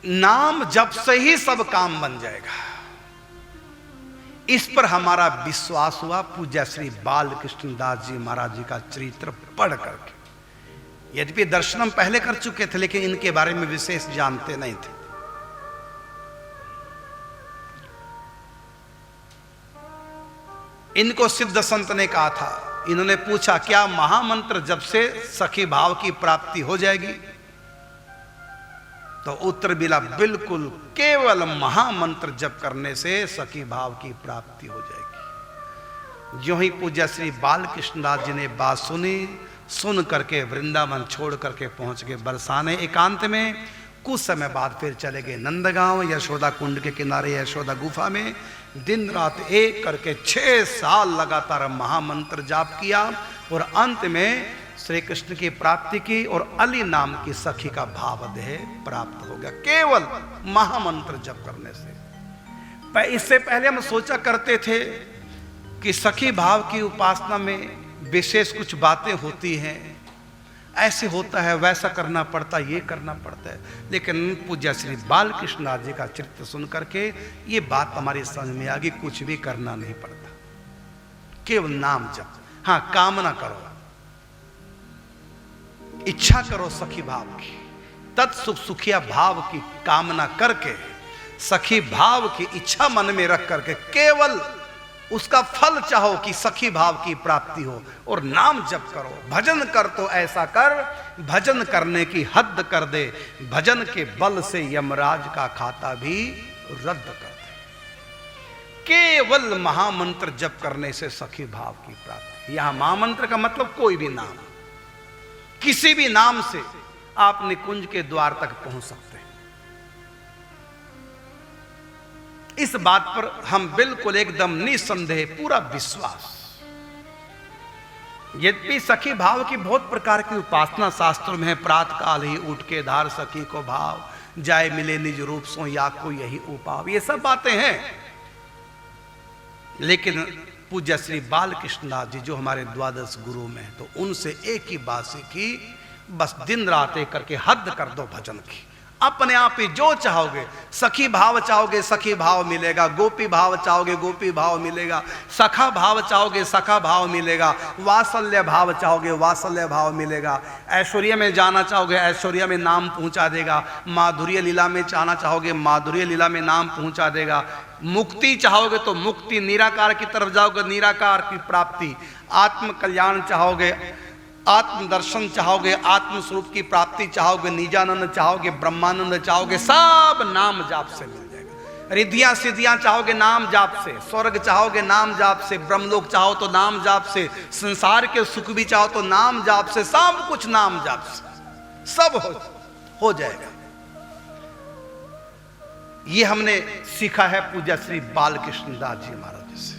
नाम जप से ही सब काम बन जाएगा। इस पर हमारा विश्वास हुआ पूज्य श्री बालकृष्ण दास जी महाराज जी का चरित्र पढ़ करके। यद्यपि दर्शन हम पहले कर चुके थे, लेकिन इनके बारे में विशेष जानते नहीं थे। इनको सिद्ध संत ने कहा था, इन्होंने पूछा क्या महामंत्र जप से सखी भाव की प्राप्ति हो जाएगी? तो उत्तर मिला, बिल्कुल, केवल महामंत्र जप करने से सखी भाव की प्राप्ति हो जाएगी। जो ही पूज्य श्री बालकृष्ण दास जी ने बात सुनी, सुन करके वृंदावन छोड़ करके पहुंच गए बरसाने एकांत में। कुछ समय बाद फिर चले गए नंदगांव, यशोदा कुंड के किनारे यशोदा गुफा में। दिन रात एक करके 6 साल लगातार महामंत्र जाप किया और अंत में श्री कृष्ण की प्राप्ति की और अली नाम की सखी का भावदेह प्राप्त हो गया, केवल महामंत्र जप करने से। इससे पहले हम सोचा करते थे कि सखी भाव की उपासना में विशेष कुछ बातें होती हैं, ऐसे होता है, वैसा करना पड़ता, ये करना पड़ता है। लेकिन पूज्य श्री बालकृष्ण दास जी का चरित्र सुन करके ये बात हमारी समझ में आ गई, कुछ भी करना नहीं पड़ता, केवल नाम जप। हाँ, कामना करो, इच्छा करो सखी भाव की, तत्सुख सुखिया भाव की कामना करके, सखी भाव की इच्छा मन में रख करके केवल उसका फल चाहो कि सखी भाव की प्राप्ति हो, और नाम जप करो। भजन कर तो ऐसा कर, भजन करने की हद कर दे, भजन के बल से यमराज का खाता भी रद्द कर दे। केवल महामंत्र जप करने से सखी भाव की प्राप्ति। यहां महामंत्र का मतलब कोई भी नाम, किसी भी नाम से आप निकुंज के द्वार तक पहुंच सकते हैं। इस बात पर हम बिल्कुल एकदम निसंदेह, पूरा विश्वास। यद्यपि सखी भाव की बहुत प्रकार की उपासना शास्त्रों में है। प्रातः काल ही उठ के धार सखी को भाव, जाए मिले निज रूप सो या को यही उपाव, ये सब बातें हैं। लेकिन पूज्य श्री बालकृष्ण दास जी जो हमारे द्वादश गुरु में, तो उनसे एक ही बात सीखी, बस दिन रात एक करके हद कर दो भजन की। अपने आप ही जो चाहोगे, सखी भाव चाहोगे सखी भाव मिलेगा, गोपी भाव चाहोगे गोपी भाव मिलेगा, सखा भाव चाहोगे सखा भाव मिलेगा, वात्सल्य भाव चाहोगे वात्सल्य भाव मिलेगा, ऐश्वर्य में जाना चाहोगे ऐश्वर्य में नाम पहुंचा देगा, माधुर्य लीला में जाना चाहोगे माधुर्य लीला में नाम पहुंचा देगा, मुक्ति चाहोगे तो मुक्ति, निराकार की तरफ जाओगे निराकार की प्राप्ति, आत्म कल्याण चाहोगे, आत्म दर्शन चाहोगे, आत्म स्वरूप की प्राप्ति चाहोगे, निजानंद चाहोगे, ब्रह्मानंद चाहोगे, सब नाम जाप से मिल जाएगा। रिद्धियां सिद्धियां चाहोगे नाम जाप से, स्वर्ग चाहोगे नाम जाप से, ब्रह्मलोक चाहो तो नाम जाप से, संसार के सुख भी चाहो तो नाम जाप से, सब कुछ नाम जाप से सब हो जाएगा। ये हमने सीखा है पूज्य श्री बालकृष्ण दास जी महाराज से।